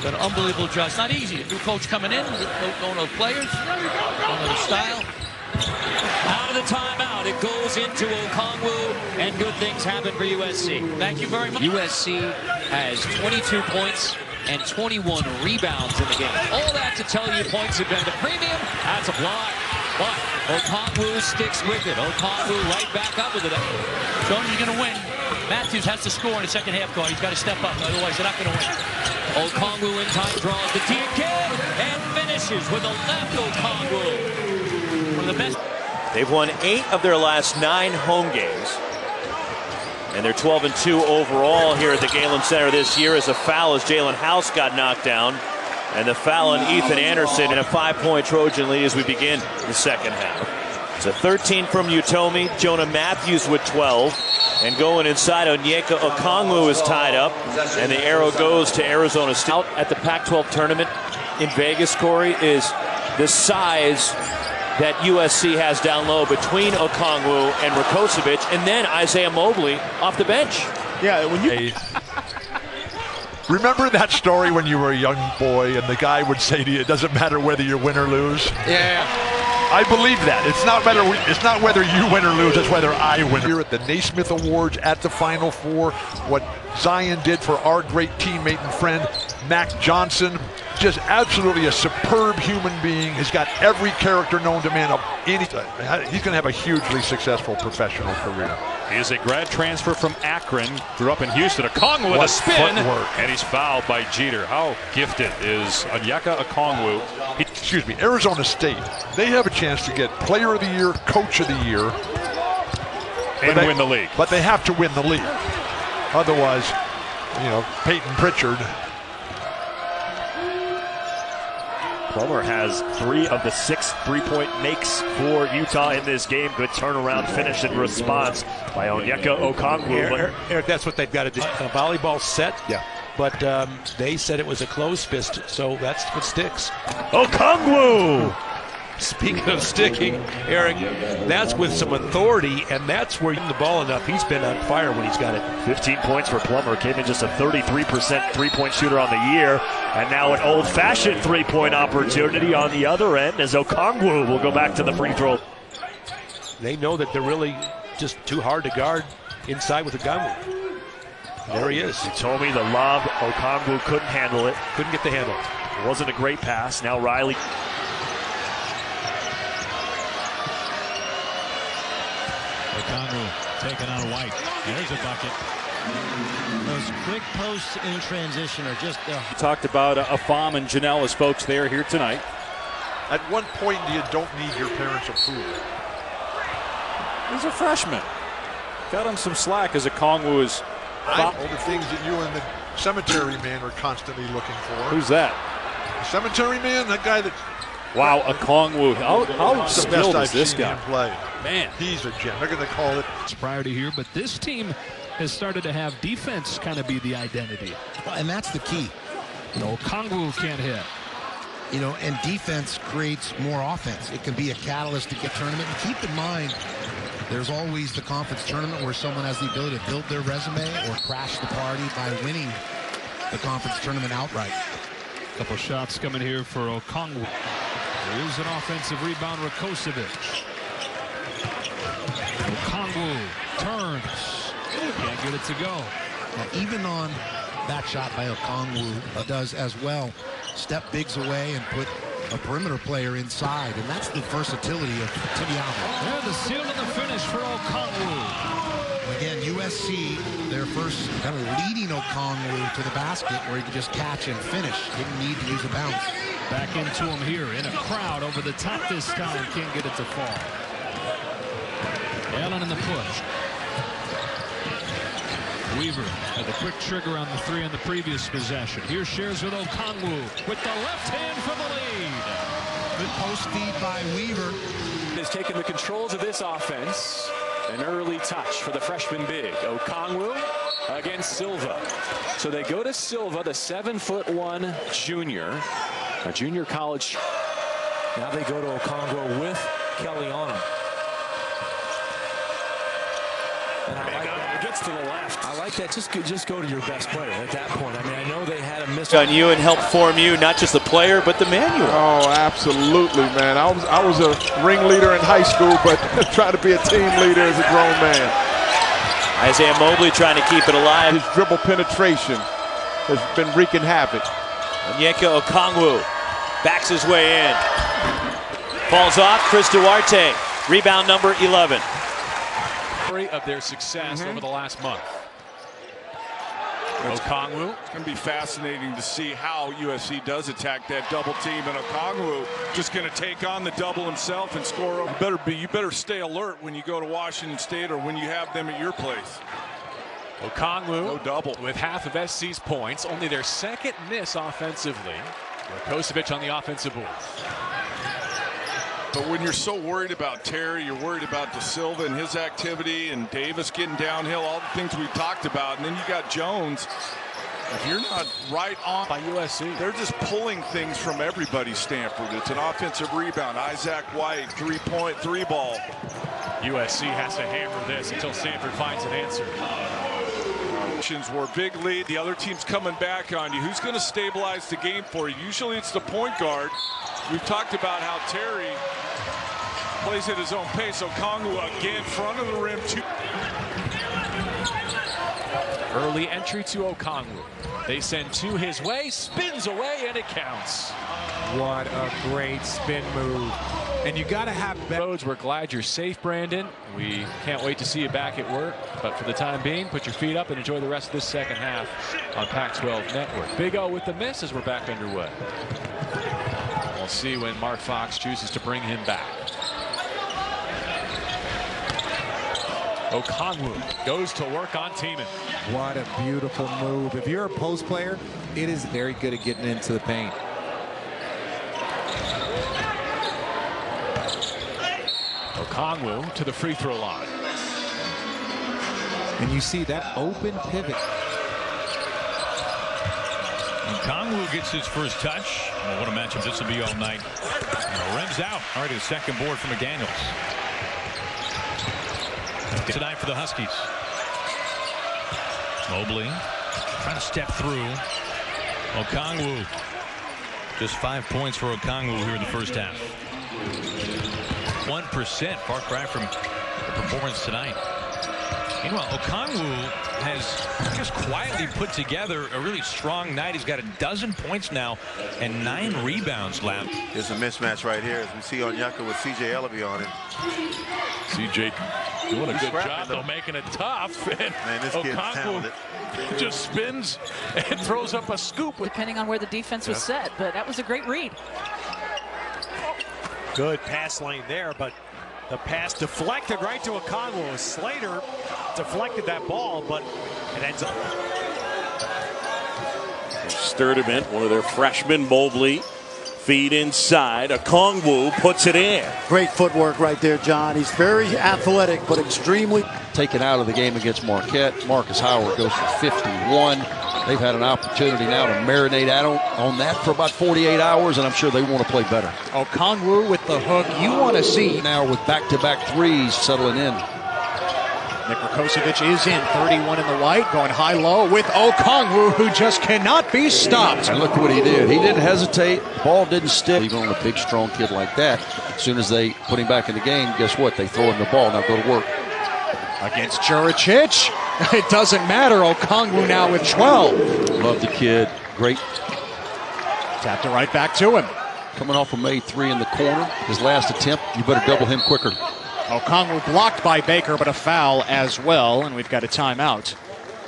Done an unbelievable job. It's not easy. A new coach coming in, don't know players, don't know the style. Out of the timeout, it goes into Okongwu, and good things happen for USC. Thank you very much. USC has 22 points and 21 rebounds in the game. All that to tell you points have been at a premium. That's a block. But Okongwu sticks with it. Okongwu right back up with it. Showing you're going to win. Matthews has to score in the second half, guard. He's got to step up, otherwise they're not going to win. Okongwu in time draws the TK and finishes with a left. Okongwu. One of the best. They've won 8 of their last 9 home games. And they're 12-2 overall here at the Galen Center this year as a foul as Jalen House got knocked down. And the foul on Ethan Anderson, and a 5-point Trojan lead as we begin the second half. It's a 13 from Utomi, Jonah Matthews with 12. And going inside, Onyeka Okongwu is tied up. And the arrow goes to Arizona State. Out at the Pac-12 tournament in Vegas, Corey, is the size that USC has down low between Okongwu and Rakocevic, and then Isaiah Mobley off the bench. Yeah, when you remember that story when you were a young boy and the guy would say to you, it doesn't matter whether you win or lose? Yeah. I believe that. It's not whether you win or lose, it's whether I win. Here at the Naismith Awards at the Final Four, what Zion did for our great teammate and friend, Mac Johnson, just absolutely a superb human being. He's got every character known to man. He's going to have a hugely successful professional career. He is a grad transfer from Akron, grew up in Houston. Okongwu with a spin, and he's fouled by Jeter. How gifted is Onyeka Okongwu? Excuse me, Arizona State. They have a chance to get Player of the Year, Coach of the Year, and win the league. But they have to win the league. Otherwise, Peyton Pritchard. Plummer has 3 of the 6 three-point makes for Utah in this game. Good turnaround finish in response by Onyeka Okongwu. Eric, that's what they've got to do. A volleyball set. Yeah. But they said it was a closed fist, so that's what sticks. Okongwu! Speaking of sticking, Eric, that's with some authority, and that's where the ball enough. He's been on fire when he's got it. 15 points for Plummer. Came in just a 33% three-point shooter on the year. And now an old-fashioned three-point opportunity on the other end as Okongwu will go back to the free throw. They know that they're really just too hard to guard inside with Okongwu. There he is. He told me the lob, Okongwu couldn't handle it. Couldn't get the handle. It wasn't a great pass. Now Riley. Okongwu taking on White. There's a bucket. Those quick posts in transition are just... Talked about Afam and Janelle as folks there here tonight. At what point do you don't need your parents' approval? He's a freshman. Got him some slack as Okongwu is... All the things that you and the cemetery man are constantly looking for. Who's that? The cemetery man? That guy that... Wow, Okongwu. How skilled is this guy? Play. Man. He's a gem. They're going to call it. Prior to here, but this team has started to have defense kind of be the identity. And that's the key. Okongwu can't hit. And defense creates more offense. It can be a catalyst to get tournament. And keep in mind, there's always the conference tournament where someone has the ability to build their resume or crash the party by winning the conference tournament outright. Couple shots coming here for Okongwu. There is an offensive rebound, Rakocevic. Okongwu turns. Can't get it to go. Now, even on that shot by Okongwu, does as well step bigs away and put a perimeter player inside, and that's the versatility of Tibiano. Yeah, the seal and the finish for Okongwu. Again, USC, their first kind of leading Okongwu to the basket where he could just catch and finish. Didn't need to use a bounce. Back into him here in a crowd over the top this time. Can't get it to fall. Allen in the push. Weaver had the quick trigger on the 3 on the previous possession. Here shares with Okongwu with the left hand for the lead. Good post feed by Weaver. Has taken the controls of this offense. An early touch for the freshman big. Okongwu against Silva. So they go to Silva, the 7'1" junior. A junior college. Now they go to Okongwu with Kelly on him. And I like that. It gets to the left. I like that. Just go to your best player at that point. I mean, I know they had a miss on you and help form you, not just the player, but the manual. Oh, absolutely, man. I was a ringleader in high school, but trying to be a team leader as a grown man. Isaiah Mobley trying to keep it alive. His dribble penetration has been wreaking havoc. Onyeka Okongwu backs his way in. Falls off. Chris Duarte, rebound number 11. Of their success over the last month. Okongwu. It's going to be fascinating to see how USC does attack that double team, and Okongwu just going to take on the double himself and score. You better stay alert when you go to Washington State or when you have them at your place. Okongwu, no double, with half of SC's points, only their second miss offensively. Kosovic on the offensive board. But when you're so worried about Terry, you're worried about De Silva and his activity, and Davis getting downhill, all the things we've talked about, and then you got Jones. If you're not right on by USC, they're just pulling things from everybody. Stanford. It's an offensive rebound. Isaac White, 3-point, 3-ball. USC has to hammer this until Stanford finds an answer. Were big lead. The other team's coming back on you. Who's going to stabilize the game for you? Usually it's the point guard. We've talked about how Terry plays at his own pace. Okongwu again, front of the rim. Early entry to Okongwu. They send two his way, spins away, and it counts. What a great spin move. And you got to have roads. We're glad you're safe, Brandon. We can't wait to see you back at work. But for the time being, put your feet up and enjoy the rest of this second half on Pac-12 Network. Big O with the miss as we're back underway. We'll see when Mark Fox chooses to bring him back. Okongwu goes to work on Tiemann. What a beautiful move. If you're a post player, it is very good at getting into the paint. Okongwu to the free throw line. And you see that open pivot. Okongwu gets his first touch. Well, what a matchup this will be all night. Rims out. All right, a second board for McDaniels. Tonight for the Huskies. Mobley trying to step through. Okongwu. Just 5 points for Okongwu here in the first half. 1%, far cry from the performance tonight. Meanwhile, Okongwu has just quietly put together a really strong night. He's got 12 points now and 9 rebounds left. There's a mismatch right here as we see Onyeka with C.J. Ellaby on him. C.J. doing a good job, though, making it tough. And man, this kid's talented. Just spins and throws up a scoop. Depending on where the defense was set, but that was a great read. Good pass lane there, but the pass deflected right to Okongwu. Slater deflected that ball, but it ends up. Sturdivant, one of their freshmen, Mobley. Feed inside. Okongwu puts it in. Great footwork right there, John. He's very athletic, but extremely taken out of the game against Marquette. Marcus Howard goes for 51. They've had an opportunity now to marinate on that for about 48 hours, and I'm sure they want to play better. Okongwu with the hook. You want to see now with back-to-back threes settling in. Kosovic is in, 31 in the white, going high-low with Okongwu, who just cannot be stopped. And look what he did. He didn't hesitate. The ball didn't stick. Even on a big, strong kid like that, as soon as they put him back in the game, guess what? They throw him the ball. Now go to work. Against Juricic, it doesn't matter. Okongwu now with 12. Love the kid. Great. Tapped it right back to him. Coming off a made three in the corner. His last attempt, you better double him quicker. Okongwu blocked by Baker, but a foul as well, and we've got a timeout.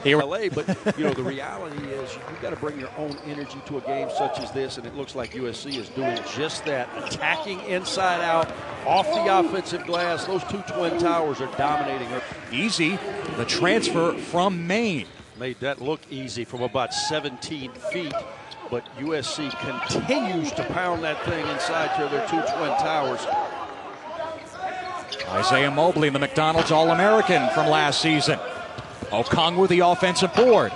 Here, LA, but the reality is you've got to bring your own energy to a game such as this, and it looks like USC is doing just that, attacking inside out, off the offensive glass. Those two twin towers are dominating her. Easy, the transfer from Maine. Made that look easy from about 17 feet, but USC continues to pound that thing inside to their two twin towers. Isaiah Mobley, the McDonald's All-American from last season. Okongwu the offensive board.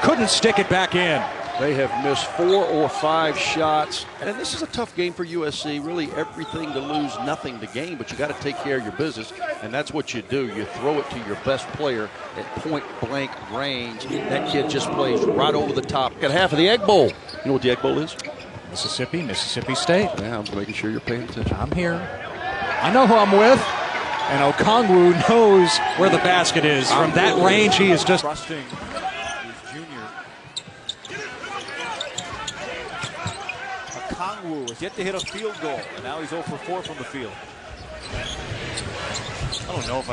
Couldn't stick it back in. They have missed 4 or 5 shots. And this is a tough game for USC. Really everything to lose, nothing to gain. But you got to take care of your business. And that's what you do. You throw it to your best player at point-blank range. That kid just plays right over the top. Got half of the Egg Bowl. You know what the Egg Bowl is? Mississippi State. Yeah, I'm making sure you're paying attention. I'm here. I know who I'm with. And Okongwu knows where the basket is. From that range, he is just trusting his junior. Okongwu has yet to hit a field goal. And now he's 0 for 4 from the field. I don't know if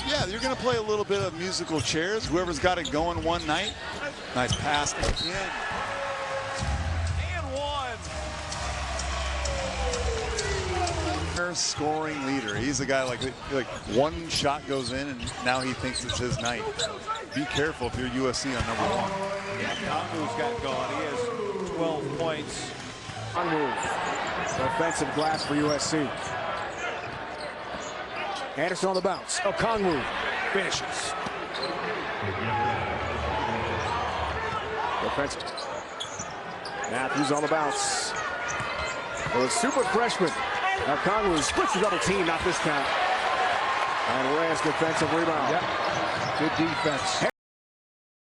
yeah, you're going to play a little bit of musical chairs. Whoever's got it going one night. Nice pass again. And one. Scoring leader. He's a guy like one shot goes in and now he thinks it's his night. Be careful if you're USC on number 1. Yeah, Okongwu's got going. He has 12 points. Okongwu, offensive glass for USC. Anderson on the bounce. Okongwu finishes. Defensive. Matthews on the bounce. The super freshman. Okongwu splits the double team, not this time. And Reyes defensive rebound. Yep. Good defense.